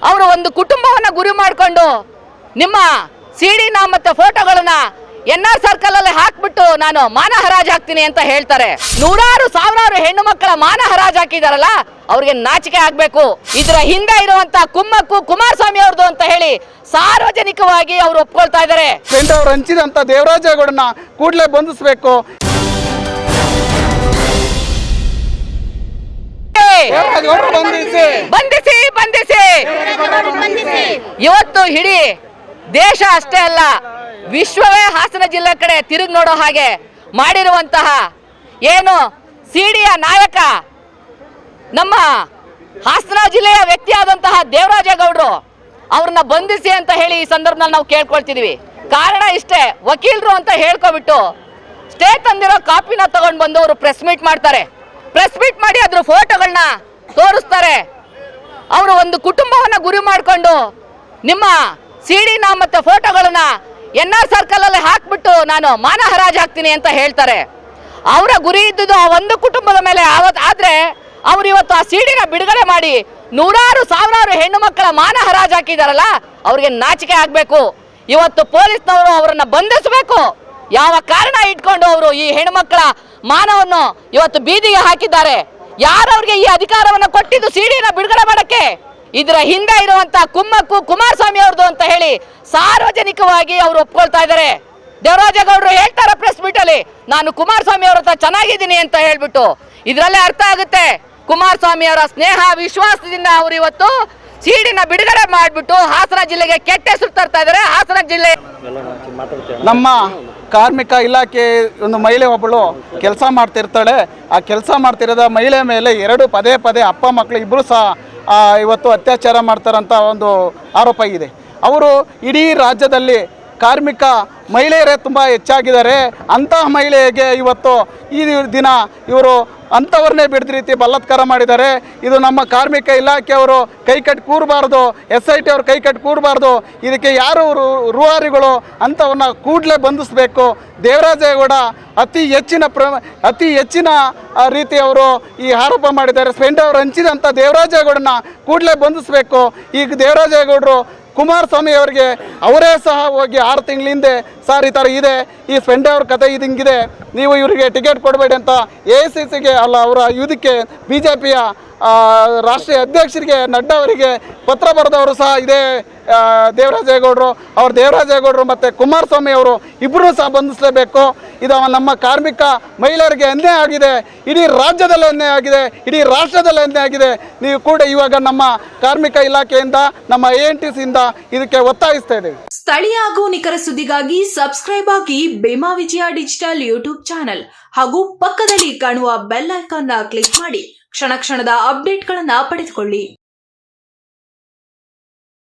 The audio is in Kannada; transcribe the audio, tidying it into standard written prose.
ಅವರು ಒಂದು ಕುಟುಂಬವನ್ನ ಗುರಿ ಮಾಡಿಕೊಂಡು ನಿಮ್ಮ ಸಿಡಿನ ಮತ್ತೆ ಫೋಟೋಗಳನ್ನ NR ಸರ್ಕಲ್ ಅಲ್ಲಿ ಹಾಕ್ಬಿಟ್ಟು ನಾನು ಮಾನ ಹರಾಜು ಹಾಕ್ತೀನಿ ಅಂತ ಹೇಳ್ತಾರೆ. ನೂರಾರು ಸಾವಿರಾರು ಹೆಣ್ಣು ಮಕ್ಕಳ ಮಾನ ಹರಾಜು ಹಾಕಿದಾರಲ್ಲ, ಅವ್ರಿಗೆ ನಾಚಿಕೆ ಆಗ್ಬೇಕು. ಇದರ ಹಿಂದೆ ಇರುವಂತ ಕುಮ್ಮಕ್ಕು ಕುಮಾರಸ್ವಾಮಿ ಅವ್ರದ್ದು ಅಂತ ಹೇಳಿ ಸಾರ್ವಜನಿಕವಾಗಿ ಅವರು ಒಪ್ಕೊಳ್ತಾ ಇದ್ದಾರೆ. ಅವರು ಹಂಚಿದಂತ ದೇವರಾಜೇಗೌಡನ ಕೂಡಲೇ ಬಂಧಿಸಬೇಕು. ಬಂಧಿಸಿ ಬಂಧಿಸಿ. ಇವತ್ತು ಇಡೀ ದೇಶ ಅಷ್ಟೇ ಅಲ್ಲ, ವಿಶ್ವವೇ ಹಾಸನ ಜಿಲ್ಲೆ ಕಡೆ ತಿರುಗಿ ನೋಡೋ ಹಾಗೆ ಮಾಡಿರುವಂತಹ ಏನು ಸಿಡಿಯ ನಾಯಕ ನಮ್ಮ ಹಾಸನ ಜಿಲ್ಲೆಯ ವ್ಯಕ್ತಿಯಾದಂತಹ ದೇವರಾಜೇಗೌಡರು ಅವ್ರನ್ನ ಬಂಧಿಸಿ ಅಂತ ಹೇಳಿ ಈ ಸಂದರ್ಭದಲ್ಲಿ ನಾವು ಕೇಳ್ಕೊಳ್ತಿದೀವಿ. ಕಾರಣ ಇಷ್ಟೇ, ವಕೀಲರು ಅಂತ ಹೇಳ್ಕೊಬಿಟ್ಟು ಸ್ಟೇ ತಂದಿರೋ ಕಾಪಿನ ತಗೊಂಡು ಬಂದು ಅವರು ಪ್ರೆಸ್ ಮೀಟ್ ಮಾಡ್ತಾರೆ. ಪ್ರೆಸ್ ಮೀಟ್ ಮಾಡಿ ಅದ್ರ ಫೋಟೋಗಳನ್ನ ತೋರಿಸ್ತಾರೆ. ಅವರು ಒಂದು ಕುಟುಂಬವನ್ನ ಗುರಿ ಮಾಡಿಕೊಂಡು ನಿಮ್ಮ ಸಿಡಿನ ಮತ್ತೆ ಫೋಟೋಗಳನ್ನ NR ಸರ್ಕಲ್ ಅಲ್ಲಿ ಹಾಕ್ಬಿಟ್ಟು ನಾನು ಮಾನ ಹರಾಜು ಹಾಕ್ತೀನಿ ಅಂತ ಹೇಳ್ತಾರೆ. ಅವರ ಗುರಿ ಇದ್ದುದು ಆ ಒಂದು ಕುಟುಂಬದ ಮೇಲೆ. ಆದ್ರೆ ಅವ್ರು ಇವತ್ತು ಆ ಸಿಡಿನ ಬಿಡುಗಡೆ ಮಾಡಿ ನೂರಾರು ಸಾವಿರಾರು ಹೆಣ್ಣು ಮಕ್ಕಳ ಮಾನ ಹರಾಜು ಹಾಕಿದಾರಲ್ಲ, ಅವ್ರಿಗೆ ನಾಚಿಕೆ ಆಗ್ಬೇಕು. ಇವತ್ತು ಪೊಲೀಸ್ನವರು ಅವರನ್ನ ಬಂಧಿಸಬೇಕು. ಯಾವ ಕಾರಣ ಇಟ್ಕೊಂಡು ಅವರು ಈ ಹೆಣ್ಮಕ್ಳ ಮಾನವನ್ನು ಇವತ್ತು ಬೀದಿಗೆ ಹಾಕಿದ್ದಾರೆ? ಯಾರವ್ರಿಗೆ ಈ ಅಧಿಕಾರವನ್ನು ಕೊಟ್ಟಿದ್ದು ಸಿಡಿನ ಬಿಡುಗಡೆ ಮಾಡಕ್ಕೆ? ಇದರ ಹಿಂದೆ ಇರುವಂತ ಕುಮ್ಮಕ್ಕು ಕುಮಾರಸ್ವಾಮಿ ಅವ್ರದ್ದು ಅಂತ ಹೇಳಿ ಸಾರ್ವಜನಿಕವಾಗಿ ಅವರು ಒಪ್ಕೊಳ್ತಾ ಇದ್ದಾರೆ. ದೇವರಾಜೇಗೌಡರು ಹೇಳ್ತಾರೆ ಪ್ರೆಸ್ ಮೀಟ್ ಅಲ್ಲಿ, ನಾನು ಕುಮಾರಸ್ವಾಮಿ ಅವ್ರ ಹತ್ರ ಚೆನ್ನಾಗಿದ್ದೀನಿ ಅಂತ ಹೇಳ್ಬಿಟ್ಟು. ಇದರಲ್ಲೇ ಅರ್ಥ ಆಗುತ್ತೆ ಕುಮಾರಸ್ವಾಮಿ ಅವರ ಸ್ನೇಹ ವಿಶ್ವಾಸದಿಂದ ಅವರು ಇವತ್ತು ಸಿಡಿನ ಬಿಡುಗಡೆ ಮಾಡಿಬಿಟ್ಟು ಹಾಸನ ಜಿಲ್ಲೆಗೆ ಕೆಟ್ಟ ಹೆಸರು ತರ್ತಾ ಇದ್ದಾರೆ. ಹಾಸನ ಜಿಲ್ಲೆ ನಮ್ಮ ಕಾರ್ಮಿಕ ಇಲಾಖೆ ಒಂದು ಮಹಿಳೆ ಒಬ್ಬಳು ಕೆಲಸ ಮಾಡ್ತಿರ್ತಾಳೆ. ಆ ಕೆಲಸ ಮಾಡ್ತಿರೋದ ಮಹಿಳೆ ಮೇಲೆ ಪದೇ ಪದೇ ಅಪ್ಪ ಮಕ್ಕಳು ಇಬ್ಬರು ಸಹ ಇವತ್ತು ಅತ್ಯಾಚಾರ ಮಾಡ್ತಾರಂತ ಒಂದು ಆರೋಪ ಇದೆ. ಅವರು ಇಡೀ ರಾಜ್ಯದಲ್ಲಿ ಕಾರ್ಮಿಕ ಮಹಿಳೆಯರೇ ತುಂಬ ಹೆಚ್ಚಾಗಿದ್ದಾರೆ. ಅಂತಹ ಮಹಿಳೆಗೆ ಇವತ್ತು ಈ ದಿನ ಇವರು ಅಂಥವ್ರನ್ನೇ ಬಿಡದ ರೀತಿ ಬಲಾತ್ಕಾರ ಮಾಡಿದ್ದಾರೆ. ಇದು ನಮ್ಮ ಕಾರ್ಮಿಕ ಇಲಾಖೆಯವರು ಕೈಕಟ್ಟಿ ಕೂರಬಾರ್ದು, SIT ಅವರು ಕೈಕಟ್ಟಿ ಕೂರಬಾರ್ದು. ಇದಕ್ಕೆ ಯಾರು ರೂವಾರಿಗಳು ಅಂಥವನ್ನ ಕೂಡಲೇ ಬಂಧಿಸಬೇಕು. ದೇವರಾಜೇಗೌಡ ಅತಿ ಹೆಚ್ಚಿನ ರೀತಿ ಅವರು ಈ ಆರೋಪ ಮಾಡಿದ್ದಾರೆ. ಅವರು ಹಂಚಿದಂಥ ದೇವರಾಜೇಗೌಡನ ಕೂಡಲೇ ಬಂಧಿಸಬೇಕು. ಈಗ ದೇವರಾಜೇಗೌಡರು ಕುಮಾರಸ್ವಾಮಿ ಅವರಿಗೆ ಅವರೇ ಸಹ ಹೋಗಿ 6 ತಿಂಗಳ ಹಿಂದೆ ಸರ್ ಈ ಥರ ಇದೆ, ಈ ಅವ್ರ ಕತೆ ಇದು ಹಿಂಗಿದೆ, ನೀವು ಇವರಿಗೆ ಟಿಕೆಟ್ ಕೊಡಬೇಡಿ ಅಂತ AICCಗೆ ಅಲ್ಲ ಅವರ ಇದಕ್ಕೆ BJPಯ ರಾಷ್ಟ್ರೀಯ ಅಧ್ಯಕ್ಷರಿಗೆ ನಡ್ಡಾ ಅವರಿಗೆ ಪತ್ರ ಬರೆದವರು ಸಹ ಇದೇ ದೇವರಾಜೇಗೌಡರು ಮತ್ತು ಕುಮಾರಸ್ವಾಮಿ ಅವರು ಇಬ್ಬರೂ ಸಹ ಬಂಧಿಸಲೇಬೇಕು. ಇದು ನಮ್ಮ ಕಾರ್ಮಿಕ ಮಹಿಳೆಯರಿಗೆ ಅನ್ಯಾಯ ಆಗಿದೆ, ಇಡೀ ರಾಜ್ಯದಲ್ಲಿ ಅನ್ಯಾಯ ಆಗಿದೆ, ಇಡೀ ರಾಷ್ಟ್ರದಲ್ಲಿ ಅನ್ಯಾಯ ಆಗಿದೆ. ನೀವು ಕೂಡ ಇವಾಗ ನಮ್ಮ ಕಾರ್ಮಿಕ ಇಲಾಖೆಯಿಂದ ನಮ್ಮ ANTCಯಿಂದ ಇದಕ್ಕೆ ಒತ್ತಾಯಿಸ್ತಾ ಇದ್ದೇವೆ. ಸ್ಥಳೀಯ ಹಾಗೂ ನಿಖರ ಸುದ್ದಿಗಾಗಿ ಸಬ್ಸ್ಕ್ರೈಬ್ ಆಗಿ ಬೇಮಾ ವಿಜಯ ಡಿಜಿಟಲ್ ಯೂಟ್ಯೂಬ್ ಚಾನೆಲ್ ಹಾಗೂ ಪಕ್ಕದಲ್ಲಿ ಕಾಣುವ ಬೆಲ್ ಐಕಾನ್ ಕ್ಲಿಕ್ ಮಾಡಿ ಕ್ಷಣ ಕ್ಷಣದ ಅಪ್ಡೇಟ್ಗಳನ್ನು ಪಡೆದುಕೊಳ್ಳಿ.